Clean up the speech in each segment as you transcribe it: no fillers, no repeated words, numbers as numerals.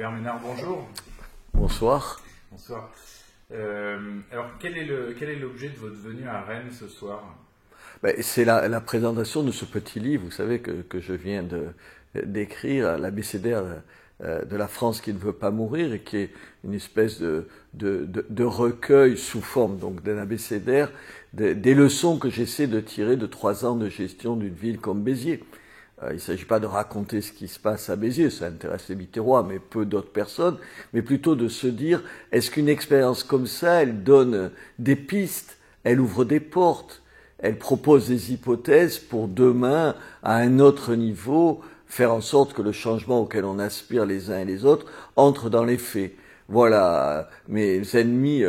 Robert Ménard, bonjour. Bonsoir. Bonsoir. Alors, quel est l'objet de votre venue à Rennes ce soir? C'est la présentation de ce petit livre, vous savez, que je viens d'écrire, l'abécédaire de la France qui ne veut pas mourir, et qui est une espèce de recueil sous forme donc d'un abécédaire des leçons que j'essaie de tirer de 3 ans de gestion d'une ville comme Béziers. Il ne s'agit pas de raconter ce qui se passe à Béziers, ça intéresse les Biterrois, mais peu d'autres personnes, mais plutôt de se dire, est-ce qu'une expérience comme ça, elle donne des pistes, elle ouvre des portes, elle propose des hypothèses pour demain, à un autre niveau, faire en sorte que le changement auquel on aspire les uns et les autres entre dans les faits. Voilà, mes ennemis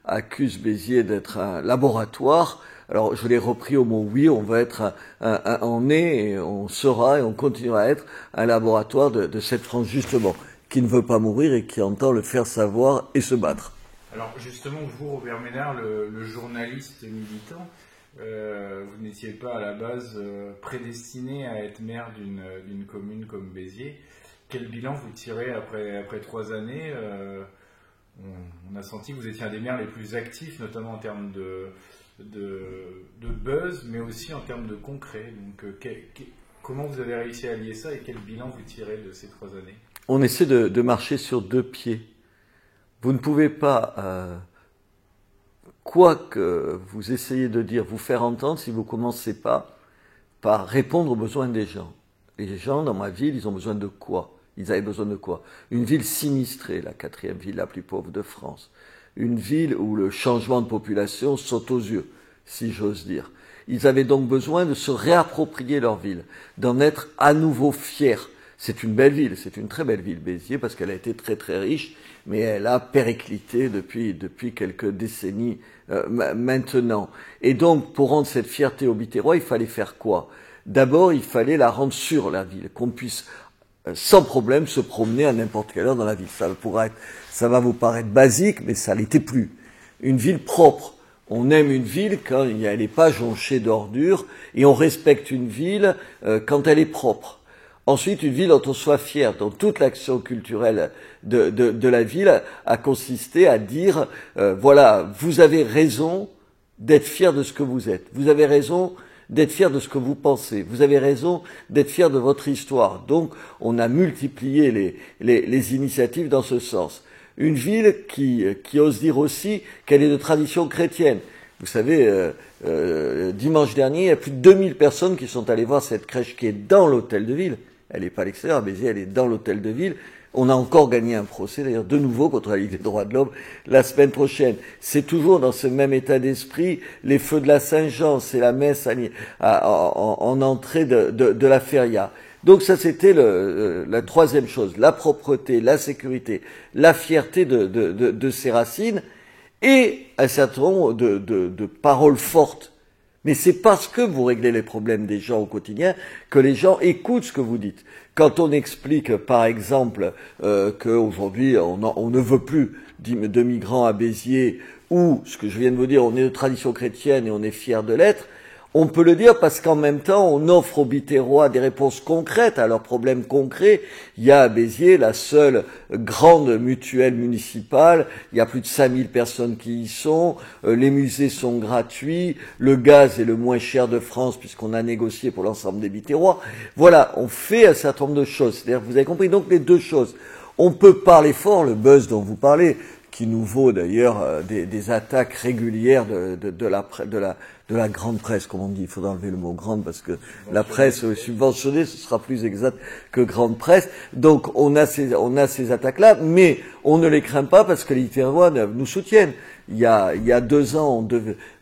accusent Béziers d'être un laboratoire. Alors, je l'ai repris au mot oui, on va être on est, et on sera, et on continuera à être un laboratoire de cette France, justement, qui ne veut pas mourir et qui entend le faire savoir et se battre. Alors, justement, vous, Robert Ménard, le journaliste militant, vous n'étiez pas à la base prédestiné à être maire d'une commune comme Béziers. Quel bilan vous tirez après 3 années on a senti que vous étiez un des maires les plus actifs, notamment en termes de buzz, mais aussi en termes de concret. Donc, comment vous avez réussi à allier ça et quel bilan vous tirez de ces 3 années? On essaie de marcher sur 2 pieds. Vous ne pouvez pas, quoi que vous essayez de dire, vous faire entendre si vous ne commencez pas par répondre aux besoins des gens. Les gens dans ma ville, ils ont besoin de quoi? Ils avaient besoin de quoi? Une ville sinistrée, la 4e ville la plus pauvre de France. Une ville où le changement de population saute aux yeux, si j'ose dire. Ils avaient donc besoin de se réapproprier leur ville, d'en être à nouveau fiers. C'est une belle ville, c'est une très belle ville, Béziers, parce qu'elle a été très très riche, mais elle a périclité depuis quelques décennies maintenant. Et donc, pour rendre cette fierté aux Biterrois, il fallait faire quoi? D'abord, il fallait la rendre sur la ville, qu'on puisse sans problème se promener à n'importe quelle heure dans la ville. Ça va vous paraître basique, mais ça l'était plus. Une ville propre. On aime une ville quand elle n'est pas jonchée d'ordures, et on respecte une ville quand elle est propre. Ensuite, une ville dont on soit fier, dont toute l'action culturelle de la ville a consisté à dire, voilà, vous avez raison d'être fier de ce que vous êtes. Vous avez raison d'être fier de ce que vous pensez. Vous avez raison d'être fier de votre histoire. Donc, on a multiplié les initiatives dans ce sens. Une ville qui ose dire aussi qu'elle est de tradition chrétienne. Vous savez, dimanche dernier, il y a plus de 2000 personnes qui sont allées voir cette crèche qui est dans l'hôtel de ville. Elle n'est pas à l'extérieur, mais elle est dans l'hôtel de ville. On a encore gagné un procès, d'ailleurs, de nouveau contre la Ligue des droits de l'homme la semaine prochaine. C'est toujours dans ce même état d'esprit, les feux de la Saint-Jean, c'est la messe en entrée de la feria. Donc ça, c'était la 3e chose, la propreté, la sécurité, la fierté de ses racines, et un certain nombre de paroles fortes. Mais c'est parce que vous réglez les problèmes des gens au quotidien que les gens écoutent ce que vous dites. Quand on explique, par exemple, qu'aujourd'hui on ne veut plus de migrants à Béziers, ou ce que je viens de vous dire, on est de tradition chrétienne et on est fier de l'être, on peut le dire parce qu'en même temps, on offre aux Biterrois des réponses concrètes à leurs problèmes concrets. Il y a à Béziers la seule grande mutuelle municipale. Il y a plus de 5000 personnes qui y sont. Les musées sont gratuits. Le gaz est le moins cher de France puisqu'on a négocié pour l'ensemble des Biterrois. Voilà, on fait un certain nombre de choses. C'est-à-dire, vous avez compris donc les 2 choses. On peut parler fort, le buzz dont vous parlez, qui nous vaut d'ailleurs des attaques régulières de la grande presse, comme on dit. Il faudra enlever le mot grande parce que la presse subventionnée, ce sera plus exact que grande presse. Donc on a ces attaques-là, mais on ne les craint pas parce que les Biterrois nous soutiennent. Il y a 2 ans,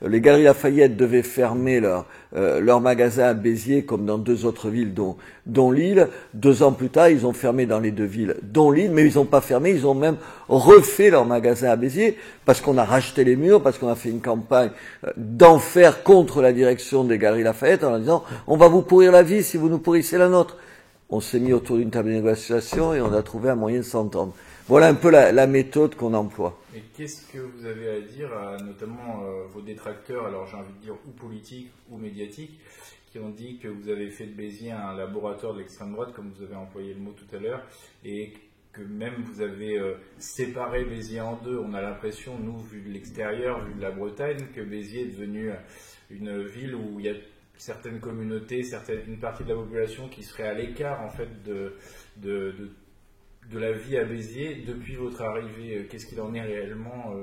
les Galeries Lafayette devaient fermer leur magasin à Béziers, comme dans 2 autres villes, dont Lille. 2 ans plus tard, ils ont fermé dans les 2 villes, dont Lille, mais ils n'ont pas fermé, ils ont même refait leur magasin à Béziers, parce qu'on a racheté les murs, parce qu'on a fait une campagne d'enfer contre la direction des Galeries Lafayette, en leur disant « on va vous pourrir la vie si vous nous pourrissez la nôtre ». On s'est mis autour d'une table de négociation et on a trouvé un moyen de s'entendre. Voilà un peu la méthode qu'on emploie. Et qu'est-ce que vous avez à dire à notamment vos détracteurs, alors j'ai envie de dire ou politiques ou médiatiques, qui ont dit que vous avez fait de Béziers un laboratoire de l'extrême droite, comme vous avez employé le mot tout à l'heure, et que même vous avez séparé Béziers en deux. On a l'impression, nous, vu de l'extérieur, vu de la Bretagne, que Béziers est devenu une ville où il y a certaines communautés, une partie de la population qui serait à l'écart en fait de la vie à Béziers depuis votre arrivée. Qu'est-ce qu'il en est réellement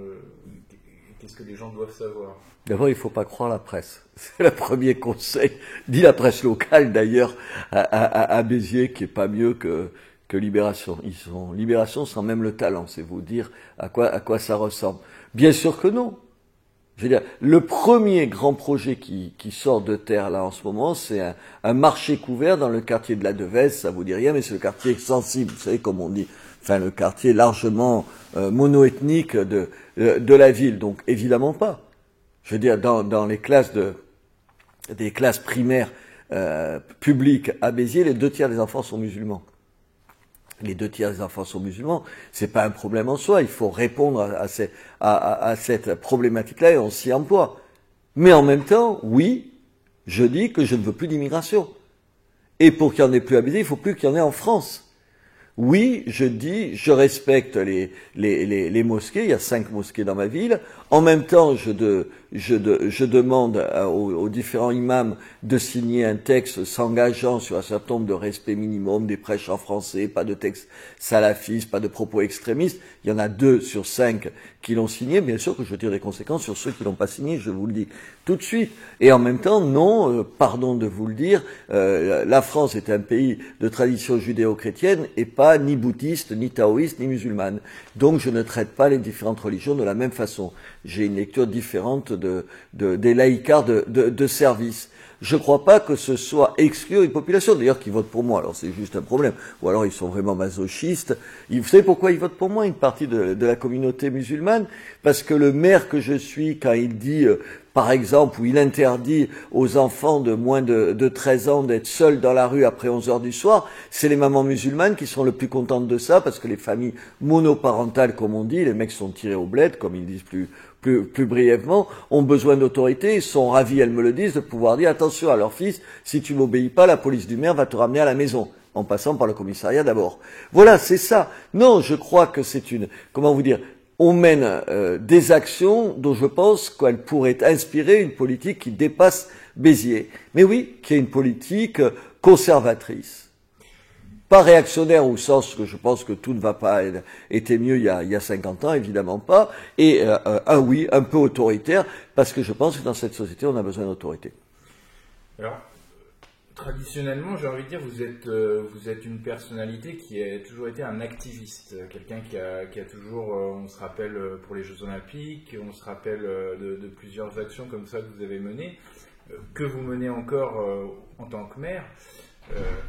Qu'est-ce que les gens doivent savoir? D'abord, il ne faut pas croire la presse. C'est le premier conseil, dit la presse locale d'ailleurs à Béziers, qui est pas mieux que Libération. Libération sans même le talent, c'est vous dire à quoi ça ressemble. Bien sûr que non. Je veux dire, le premier grand projet qui sort de terre là en ce moment, c'est un marché couvert dans le quartier de la Devèze. Ça vous dit rien, mais c'est le quartier sensible, vous savez comme on dit. Enfin, le quartier largement monoethnique de la ville. Donc, évidemment pas. Je veux dire, dans les classes des classes primaires publiques à Béziers, les 2 tiers des enfants sont musulmans. Les 2 tiers des enfants sont musulmans, c'est pas un problème en soi. Il faut répondre à cette problématique-là et on s'y emploie. Mais en même temps, oui, je dis que je ne veux plus d'immigration. Et pour qu'il n'y en ait plus à Béziers, il faut plus qu'il y en ait en France. Oui, je dis, je respecte les mosquées. Il y a 5 mosquées dans ma ville. En même temps, je demande aux différents imams de signer un texte s'engageant sur un certain nombre de respects minimum, des prêches en français, pas de textes salafistes, pas de propos extrémistes. Il y en a 2 sur 5 qui l'ont signé. Bien sûr que je tire des conséquences sur ceux qui l'ont pas signé, je vous le dis tout de suite. Et en même temps, non, pardon de vous le dire, la France est un pays de tradition judéo-chrétienne et pas ni bouddhiste, ni taoïste, ni musulmane. Donc je ne traite pas les différentes religions de la même façon. J'ai une lecture différente des laïcards de service. Je ne crois pas que ce soit exclure une population, d'ailleurs, qui vote pour moi. Alors c'est juste un problème. Ou alors ils sont vraiment masochistes. Vous savez pourquoi ils votent pour moi, une partie de la communauté musulmane? Parce que le maire que je suis, quand il dit, par exemple, où il interdit aux enfants de moins de 13 ans d'être seuls dans la rue après 11 heures du soir, c'est les mamans musulmanes qui sont le plus contentes de ça, parce que les familles monoparentales, comme on dit, les mecs sont tirés au bled, comme ils disent plus brièvement, ont besoin d'autorité, ils sont ravis, elles me le disent, de pouvoir dire attention à leur fils, si tu m'obéis pas, la police du maire va te ramener à la maison, en passant par le commissariat d'abord. Voilà, c'est ça. Non, je crois que c'est comment vous dire, on mène des actions dont je pense qu'elles pourraient inspirer une politique qui dépasse Béziers. Mais oui, qui est une politique conservatrice. Pas réactionnaire au sens que je pense que tout ne va pas était mieux il y a 50 ans, évidemment pas. Et oui, un peu autoritaire, parce que je pense que dans cette société, on a besoin d'autorité. Alors, traditionnellement, j'ai envie de dire, vous êtes une personnalité qui a toujours été un activiste, quelqu'un qui a toujours, on se rappelle pour les Jeux Olympiques, on se rappelle de plusieurs actions comme ça que vous avez menées, que vous menez encore en tant que maire.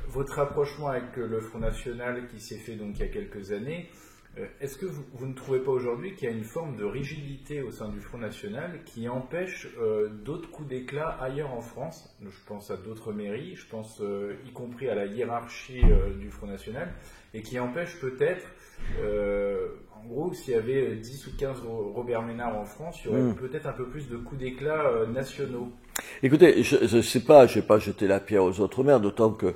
Votre rapprochement avec le Front National qui s'est fait donc il y a quelques années, est-ce que vous ne trouvez pas aujourd'hui qu'il y a une forme de rigidité au sein du Front National qui empêche d'autres coups d'éclat ailleurs en France? Je pense à d'autres mairies, je pense y compris à la hiérarchie du Front National, et qui empêche peut-être, en gros, s'il y avait 10 ou 15 Robert Ménard en France, il y aurait peut-être un peu plus de coups d'éclat nationaux. Écoutez, je sais pas, je vais pas jeter la pierre aux autres maires, d'autant que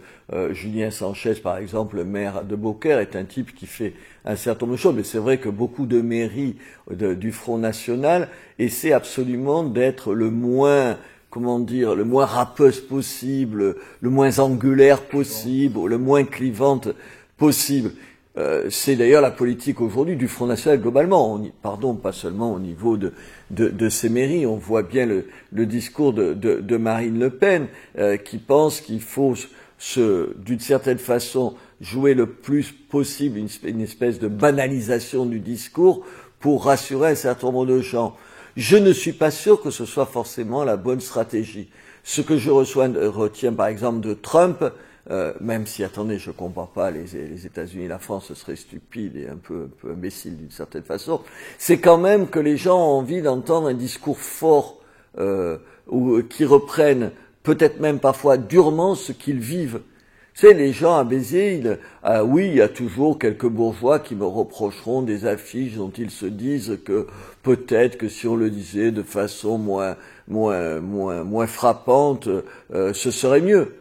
Julien Sanchez, par exemple, le maire de Beaucaire, est un type qui fait un certain nombre de choses, mais c'est vrai que beaucoup de mairies du Front National essaient absolument d'être le moins, comment dire, le moins râpeuse possible, le moins angulaire possible, le moins clivante possible. C'est d'ailleurs la politique aujourd'hui du Front National globalement. Pas seulement au niveau de ces mairies. On voit bien le discours de Marine Le Pen qui pense qu'il faut d'une certaine façon jouer le plus possible une espèce de banalisation du discours pour rassurer un certain nombre de gens. Je ne suis pas sûr que ce soit forcément la bonne stratégie. Ce que je retiens par exemple de Trump, même si, attendez, je compare pas les États-Unis et la France, ce serait stupide et un peu imbécile d'une certaine façon, c'est quand même que les gens ont envie d'entendre un discours fort ou qui reprenne peut-être même parfois durement ce qu'ils vivent. Tu sais, les gens à Béziers, oui, il y a toujours quelques bourgeois qui me reprocheront des affiches dont ils se disent que peut-être que si on le disait de façon moins frappante, ce serait mieux.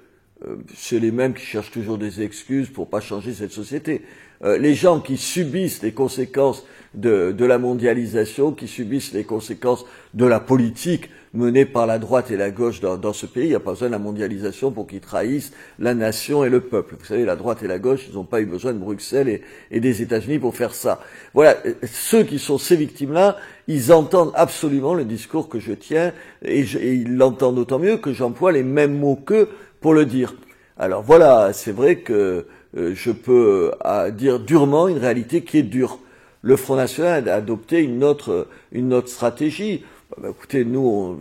c'est les mêmes qui cherchent toujours des excuses pour pas changer cette société. Les gens qui subissent les conséquences de la mondialisation, qui subissent les conséquences de la politique menée par la droite et la gauche dans ce pays, il n'y a pas besoin de la mondialisation pour qu'ils trahissent la nation et le peuple. Vous savez, la droite et la gauche, ils n'ont pas eu besoin de Bruxelles et des États-Unis pour faire ça. Voilà, ceux qui sont ces victimes-là, ils entendent absolument le discours que je tiens, et ils l'entendent d'autant mieux que j'emploie les mêmes mots qu'eux pour le dire. Alors voilà, c'est vrai que je peux dire durement une réalité qui est dure. Le Front National a adopté une autre stratégie. Écoutez,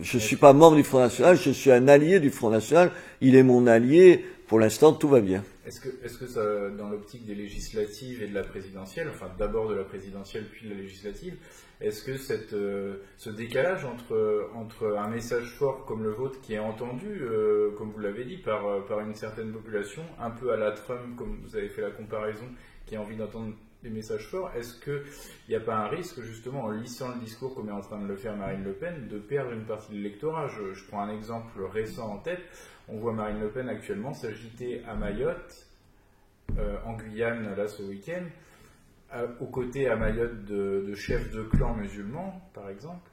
je suis pas membre du Front National, je suis un allié du Front National, il est mon allié, pour l'instant tout va bien. Est-ce que ça, dans l'optique des législatives et de la présidentielle, enfin d'abord de la présidentielle puis de la législative, est-ce que ce décalage entre un message fort comme le vôtre qui est entendu, comme vous l'avez dit, par une certaine population, un peu à la Trump, comme vous avez fait la comparaison, qui a envie d'entendre des messages forts, est-ce qu'il n'y a pas un risque, justement, en lissant le discours comme est en train de le faire Marine Le Pen, de perdre une partie de l'électorat? Je prends un exemple récent en tête. On voit Marine Le Pen actuellement s'agiter à Mayotte, en Guyane, là, ce week-end, aux côtés à Mayotte de chefs de clans musulmans, par exemple.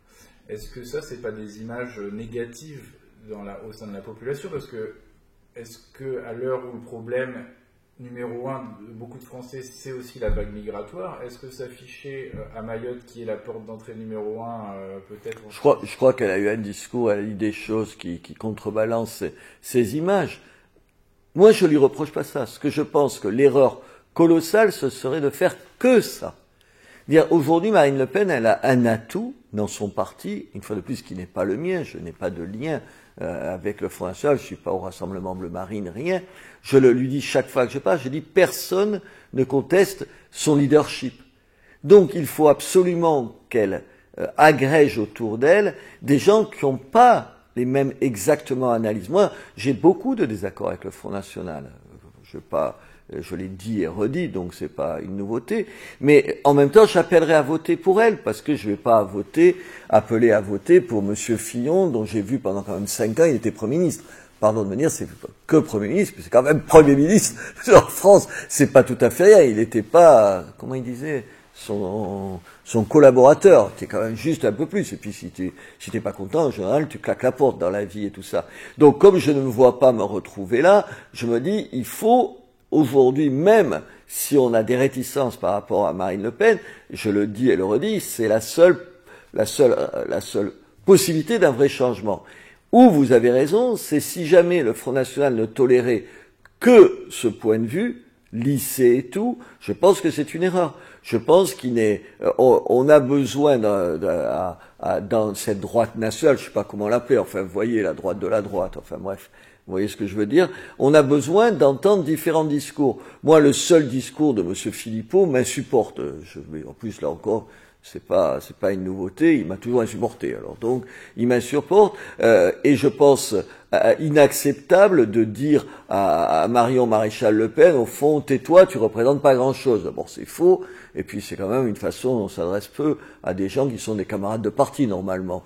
Est-ce que ça, c'est pas des images négatives au sein de la population? Parce que, est-ce que, à l'heure où le problème numéro un de beaucoup de Français, c'est aussi la vague migratoire, est-ce que s'afficher à Mayotte, qui est la porte d'entrée numéro un, peut-être... Je crois qu'elle a eu un discours, elle a dit des choses qui contrebalancent ces images. Moi, je lui reproche pas ça. Ce que je pense que l'erreur colossale, ce serait de faire que ça. Dire, aujourd'hui, Marine Le Pen, elle a un atout dans son parti, une fois de plus, qui n'est pas le mien, je n'ai pas de lien avec le Front National, je suis pas au Rassemblement Bleu Marine, rien. Je le lui dis chaque fois que je parle, je dis personne ne conteste son leadership. Donc il faut absolument qu'elle agrège autour d'elle des gens qui n'ont pas les mêmes exactement analyses. Moi, j'ai beaucoup de désaccords avec le Front National. Je l'ai dit et redit, donc c'est pas une nouveauté. Mais en même temps, j'appellerai à voter pour elle, parce que je vais pas appeler à voter pour Monsieur Fillon, dont j'ai vu pendant quand même 5 ans, il était Premier ministre. Pardon de me dire, c'est que Premier ministre, mais c'est quand même Premier ministre en France. C'est pas tout à fait rien. Il n'était pas, comment il disait, son collaborateur, qui est quand même juste un peu plus. Et puis si t'es pas content, en général, tu claques la porte dans la vie et tout ça. Donc comme je ne me vois pas me retrouver là, je me dis, il faut aujourd'hui, même si on a des réticences par rapport à Marine Le Pen, je le dis et le redis, c'est la seule possibilité d'un vrai changement. Où vous avez raison, c'est si jamais le Front National ne tolérait que ce point de vue, lycée et tout, je pense que c'est une erreur. Je pense on a besoin dans cette droite nationale, je sais pas comment l'appeler, enfin, vous voyez, la droite de la droite, enfin, bref. Vous voyez ce que je veux dire? On a besoin d'entendre différents discours. Moi, le seul discours de M. Philippot m'insupporte. En plus, là encore, c'est pas une nouveauté. Il m'a toujours insupporté. Alors donc, il m'insupporte. Et je pense inacceptable de dire à Marion Maréchal Le Pen, au fond, tais-toi, tu représentes pas grand-chose. D'abord, c'est faux. Et puis, c'est quand même une façon dont on s'adresse peu à des gens qui sont des camarades de parti, normalement.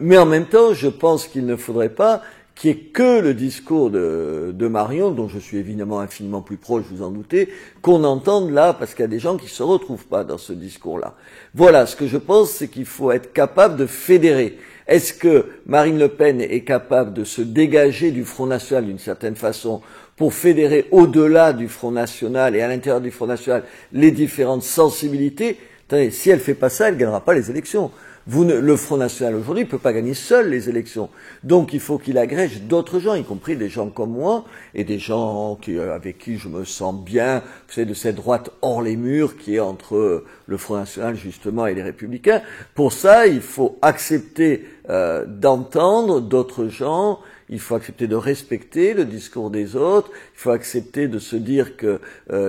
Mais en même temps, je pense qu'il ne faudrait pas qui est que le discours de Marion, dont je suis évidemment infiniment plus proche, vous en doutez, qu'on entende là, parce qu'il y a des gens qui se retrouvent pas dans ce discours-là. Voilà, ce que je pense, c'est qu'il faut être capable de fédérer. Est-ce que Marine Le Pen est capable de se dégager du Front National d'une certaine façon pour fédérer au-delà du Front National et à l'intérieur du Front National les différentes sensibilités? Attendez, si elle fait pas ça, elle gagnera pas les élections. Le Front National aujourd'hui ne peut pas gagner seul les élections. Donc il faut qu'il agrège d'autres gens, y compris des gens comme moi, et des gens avec qui je me sens bien, vous savez, de cette droite hors les murs qui est entre le Front National justement et les Républicains. Pour ça, il faut accepter d'entendre d'autres gens, il faut accepter de respecter le discours des autres, il faut accepter de se dire que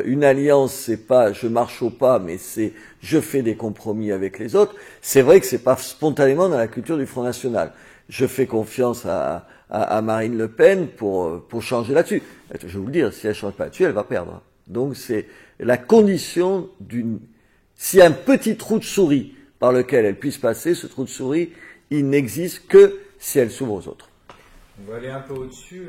une alliance, c'est pas je marche au pas, mais c'est je fais des compromis avec les autres. C'est vrai que c'est pas spontanément dans la culture du Front National. Je fais confiance à Marine Le Pen pour changer là-dessus. Je vais vous le dire, si elle change pas là-dessus, elle va perdre. Donc c'est la condition s'il y a un petit trou de souris par lequel elle puisse passer, ce trou de souris, il n'existe que si elle s'ouvre aux autres. On va aller un peu au-dessus.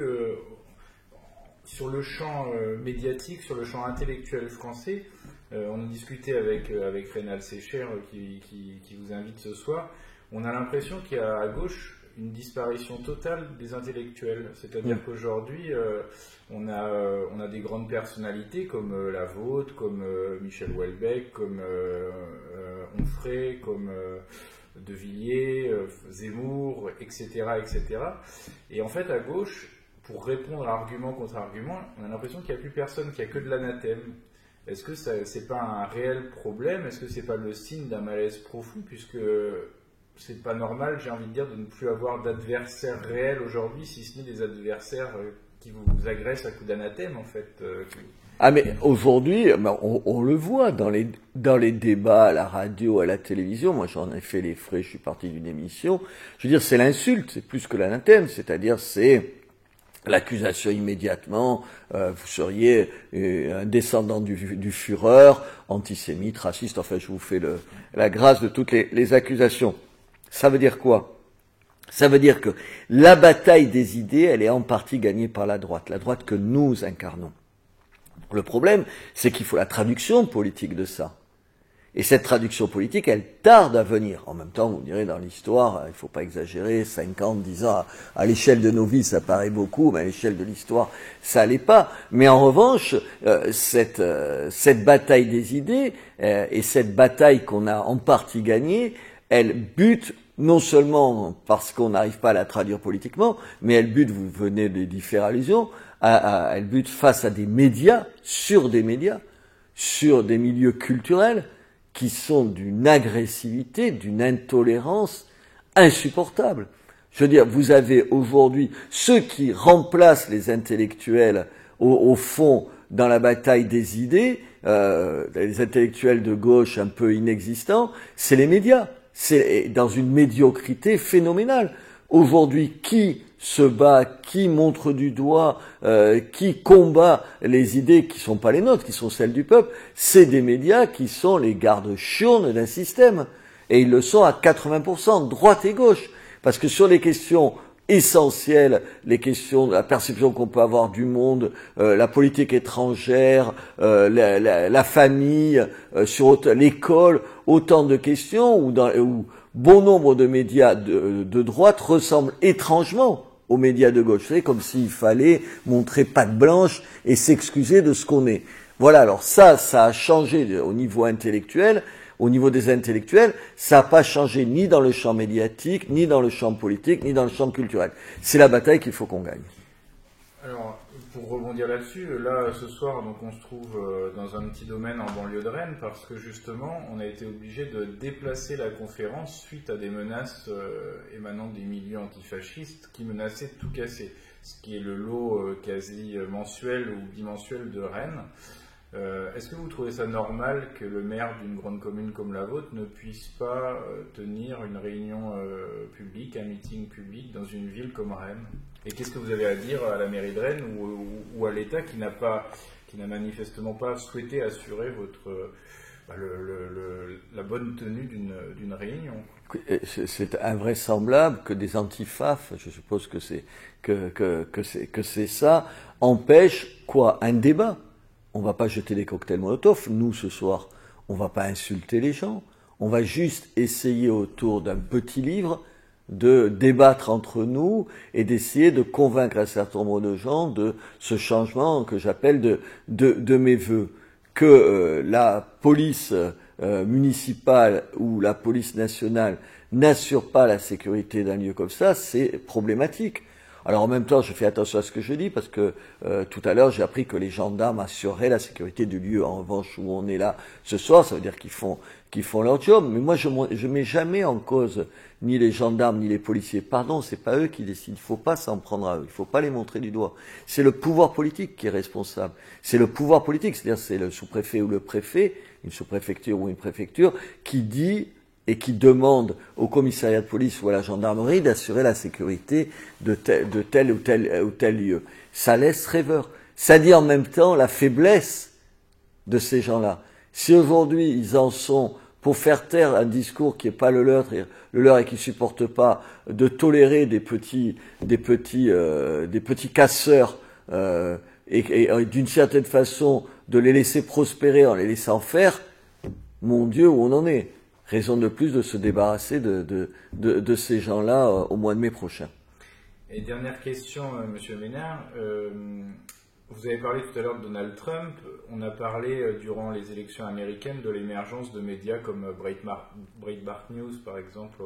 sur le champ médiatique, sur le champ intellectuel français, on a discuté avec Rénal Sécher qui vous invite ce soir, on a l'impression qu'il y a à gauche une disparition totale des intellectuels. C'est-à-dire qu'aujourd'hui, on a des grandes personnalités comme la vôtre, comme Michel Houellebecq, comme Onfray, comme De Villiers, Zemmour, etc., etc. Et en fait, à gauche, pour répondre à argument contre argument, on a l'impression qu'il n'y a plus personne, qu'il n'y a que de l'anathème. Est-ce que c'est pas un réel problème? Est-ce que c'est pas le signe d'un malaise profond, puisque c'est pas normal, j'ai envie de dire, de ne plus avoir d'adversaires réels aujourd'hui, si ce n'est des adversaires qui vous agressent à coups d'anathème, en fait. Ah mais aujourd'hui, on le voit dans les débats à la radio, à la télévision. Moi, j'en ai fait les frais. Je suis parti d'une émission. Je veux dire, c'est l'insulte, c'est plus que l'anathème. C'est-à-dire, c'est l'accusation immédiatement. Vous seriez un descendant du Führer, antisémite, raciste. Enfin, je vous fais la grâce de toutes les accusations. Ça veut dire quoi? Ça veut dire que la bataille des idées, elle est en partie gagnée par la droite que nous incarnons. Le problème, c'est qu'il faut la traduction politique de ça. Et cette traduction politique, elle tarde à venir. En même temps, vous direz, dans l'histoire, il ne faut pas exagérer, 50, 10 ans, à l'échelle de nos vies, ça paraît beaucoup, mais à l'échelle de l'histoire, ça l'est pas. Mais en revanche, cette bataille des idées, et cette bataille qu'on a en partie gagnée, elle bute non seulement parce qu'on n'arrive pas à la traduire politiquement, mais elle bute, vous venez d'y faire allusion, elle bute face à des médias, sur des milieux culturels, qui sont d'une agressivité, d'une intolérance insupportable. Je veux dire, vous avez aujourd'hui ceux qui remplacent les intellectuels au fond dans la bataille des idées, les intellectuels de gauche un peu inexistants, c'est les médias. C'est dans une médiocrité phénoménale. Aujourd'hui, qui se bat, qui montre du doigt, qui combat les idées qui sont pas les nôtres, qui sont celles du peuple, c'est des médias qui sont les gardes-chiournes d'un système. Et ils le sont à 80%, droite et gauche. Parce que sur les questions essentielles, les questions de la perception qu'on peut avoir du monde, la politique étrangère, la famille, sur l'école, autant de questions où bon nombre de médias de droite ressemblent étrangement aux médias de gauche. C'est comme s'il fallait montrer patte blanche et s'excuser de ce qu'on est. Voilà, alors ça a changé au niveau intellectuel. Au niveau des intellectuels, ça n'a pas changé ni dans le champ médiatique, ni dans le champ politique, ni dans le champ culturel. C'est la bataille qu'il faut qu'on gagne. Alors, pour rebondir là-dessus, là, ce soir, donc, on se trouve dans un petit domaine en banlieue de Rennes, parce que justement, on a été obligé de déplacer la conférence suite à des menaces émanant des milieux antifascistes qui menaçaient de tout casser, ce qui est le lot quasi mensuel ou bimensuel de Rennes. Est-ce que vous trouvez ça normal que le maire d'une grande commune comme la vôtre ne puisse pas tenir une réunion publique, un meeting public dans une ville comme Rennes? Et qu'est-ce que vous avez à dire à la mairie de Rennes ou à l'État qui n'a manifestement pas souhaité assurer la bonne tenue d'une réunion? C'est invraisemblable que des antifaf, je suppose que c'est ça, empêchent quoi? Un débat. On va pas jeter des cocktails Molotov, nous, ce soir. On va pas insulter les gens. On va juste essayer autour d'un petit livre de débattre entre nous et d'essayer de convaincre un certain nombre de gens de ce changement que j'appelle de mes vœux. Que la police municipale ou la police nationale n'assure pas la sécurité d'un lieu comme ça, c'est problématique. Alors en même temps, je fais attention à ce que je dis parce que tout à l'heure, j'ai appris que les gendarmes assureraient la sécurité du lieu. En revanche, où on est là ce soir, ça veut dire qu'ils font leur job. Mais moi, je mets jamais en cause ni les gendarmes ni les policiers. Pardon, c'est pas eux qui décident. Il faut pas s'en prendre à eux. Il faut pas les montrer du doigt. C'est le pouvoir politique qui est responsable. C'est le pouvoir politique, c'est-à-dire c'est le sous-préfet ou le préfet, une sous-préfecture ou une préfecture, qui dit et qui demande au commissariat de police ou à la gendarmerie d'assurer la sécurité de tel ou tel lieu. Ça laisse rêveur. Ça dit en même temps la faiblesse de ces gens-là. Si aujourd'hui ils en sont pour faire taire un discours qui n'est pas le leur et qui supporte pas de tolérer des petits casseurs et d'une certaine façon de les laisser prospérer en les laissant faire, mon Dieu, où on en est. Raison de plus de se débarrasser de ces gens-là au mois de mai prochain. Et dernière question, Monsieur Ménard. Vous avez parlé tout à l'heure de Donald Trump. On a parlé durant les élections américaines de l'émergence de médias comme Breitbart News, par exemple,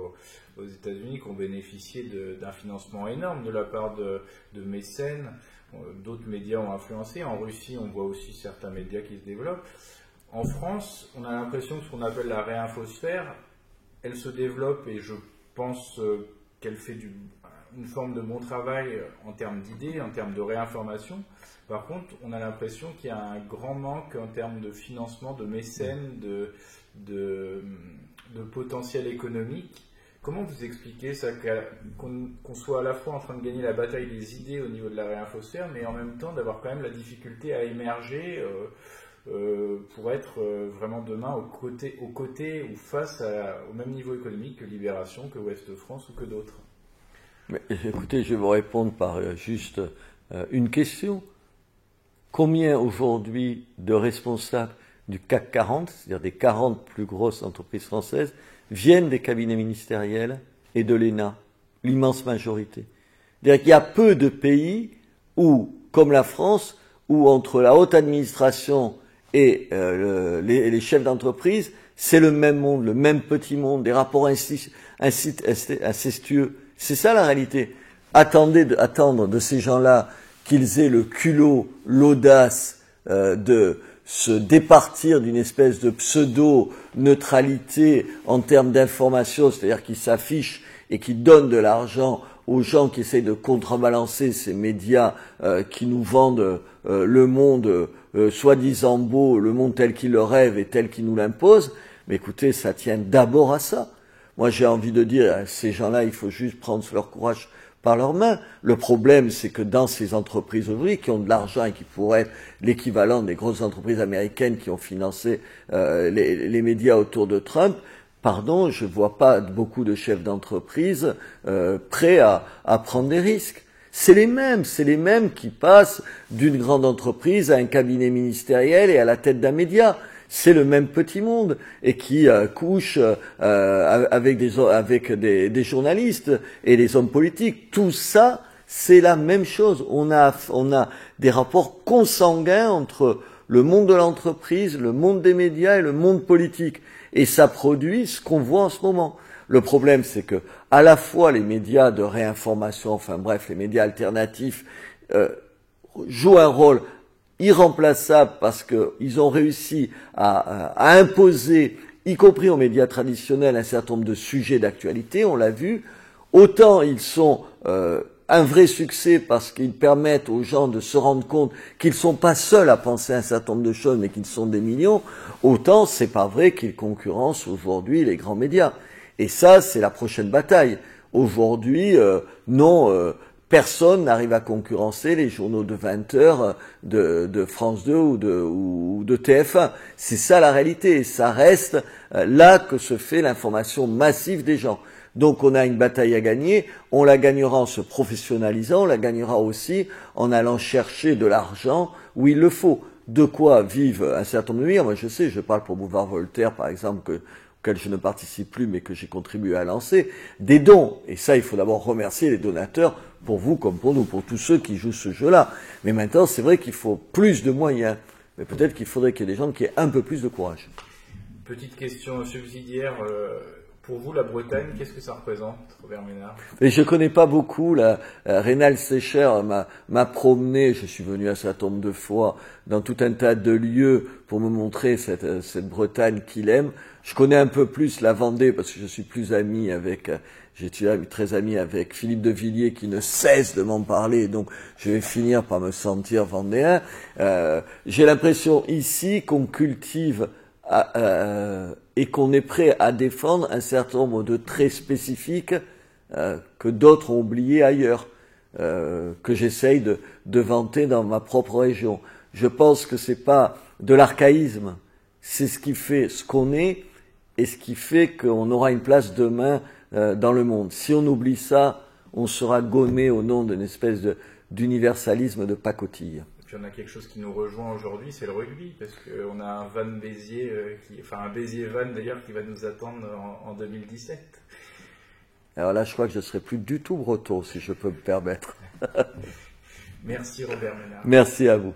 aux États-Unis, qui ont bénéficié d'un financement énorme de la part de mécènes. D'autres médias ont influencé. En Russie, on voit aussi certains médias qui se développent. En France, on a l'impression que ce qu'on appelle la réinfosphère, elle se développe et je pense qu'elle fait une forme de bon travail en termes d'idées, en termes de réinformation. Par contre, on a l'impression qu'il y a un grand manque en termes de financement, de mécènes, de potentiel économique. Comment vous expliquez ça, qu'on soit à la fois en train de gagner la bataille des idées au niveau de la réinfosphère, mais en même temps d'avoir quand même la difficulté à émerger pour être vraiment demain aux côtés ou face au même niveau économique que Libération, que Ouest France ou que d'autres? Mais, écoutez, je vais vous répondre par juste une question. Combien aujourd'hui de responsables du CAC 40, c'est-à-dire des 40 plus grosses entreprises françaises, viennent des cabinets ministériels et de l'ENA? L'immense majorité. C'est-à-dire qu'il y a peu de pays où, comme la France, où entre la haute administration et les chefs d'entreprise, c'est le même monde, le même petit monde, des rapports incestueux. C'est ça la réalité. Attendre de ces gens-là qu'ils aient le culot, l'audace de se départir d'une espèce de pseudo-neutralité en termes d'information, c'est-à-dire qu'ils s'affichent et qu'ils donnent de l'argent aux gens qui essayent de contrebalancer ces médias qui nous vendent le monde soi-disant beau, le monde tel qu'ils le rêvent et tel qu'ils nous l'imposent. Mais écoutez, ça tient d'abord à ça. Moi, j'ai envie de dire à ces gens-là, il faut juste prendre leur courage par leurs mains. Le problème, c'est que dans ces entreprises aujourd'hui, qui ont de l'argent et qui pourraient être l'équivalent des grosses entreprises américaines qui ont financé les médias autour de Trump, pardon, je vois pas beaucoup de chefs d'entreprise prêts à prendre des risques. C'est les mêmes qui passent d'une grande entreprise à un cabinet ministériel et à la tête d'un média. C'est le même petit monde et qui couche avec des journalistes et des hommes politiques. Tout ça, c'est la même chose. On a des rapports consanguins entre le monde de l'entreprise, le monde des médias et le monde politique. Et ça produit ce qu'on voit en ce moment. Le problème, c'est que à la fois les médias de réinformation, enfin bref, les médias alternatifs jouent un rôle irremplaçable parce qu'ils ont réussi à imposer, y compris aux médias traditionnels, un certain nombre de sujets d'actualité, on l'a vu. Autant ils sont un vrai succès parce qu'ils permettent aux gens de se rendre compte qu'ils ne sont pas seuls à penser un certain nombre de choses, mais qu'ils sont des millions, autant c'est pas vrai qu'ils concurrencent aujourd'hui les grands médias. Et ça, c'est la prochaine bataille. Aujourd'hui, personne n'arrive à concurrencer les journaux de 20 heures de France 2 ou de TF1. C'est ça la réalité. Et ça reste là que se fait l'information massive des gens. Donc on a une bataille à gagner. On la gagnera en se professionnalisant. On la gagnera aussi en allant chercher de l'argent où il le faut. De quoi vivent un certain nombre de milliers. Moi je sais, je parle pour Boulevard Voltaire par exemple, auquel je ne participe plus mais que j'ai contribué à lancer, des dons. Et ça, il faut d'abord remercier les donateurs, pour vous comme pour nous, pour tous ceux qui jouent ce jeu-là. Mais maintenant, c'est vrai qu'il faut plus de moyens. Mais peut-être qu'il faudrait qu'il y ait des gens qui aient un peu plus de courage. Petite question subsidiaire. Pour vous, la Bretagne, qu'est-ce que ça représente, Robert Ménard? Et je connais pas beaucoup. Reynald Secher m'a promené, je suis venu un certain nombre de fois dans tout un tas de lieux pour me montrer cette Bretagne qu'il aime. Je connais un peu plus la Vendée parce que je suis plus ami avec, très ami avec Philippe de Villiers qui ne cesse de m'en parler, donc je vais finir par me sentir vendéen. J'ai l'impression ici qu'on cultive et qu'on est prêt à défendre un certain nombre de traits spécifiques que d'autres ont oubliés ailleurs, que j'essaye de vanter dans ma propre région. Je pense que c'est pas de l'archaïsme, c'est ce qui fait ce qu'on est et ce qui fait qu'on aura une place demain dans le monde. Si on oublie ça, on sera gommé au nom d'une espèce d'universalisme de pacotille. puis on a quelque chose qui nous rejoint aujourd'hui, c'est le rugby, parce qu'on a un Van Béziers, un Béziers Van d'ailleurs, qui va nous attendre en 2017. Alors là, je crois que je ne serai plus du tout breton, si je peux me permettre. Merci Robert Ménard. Merci à vous.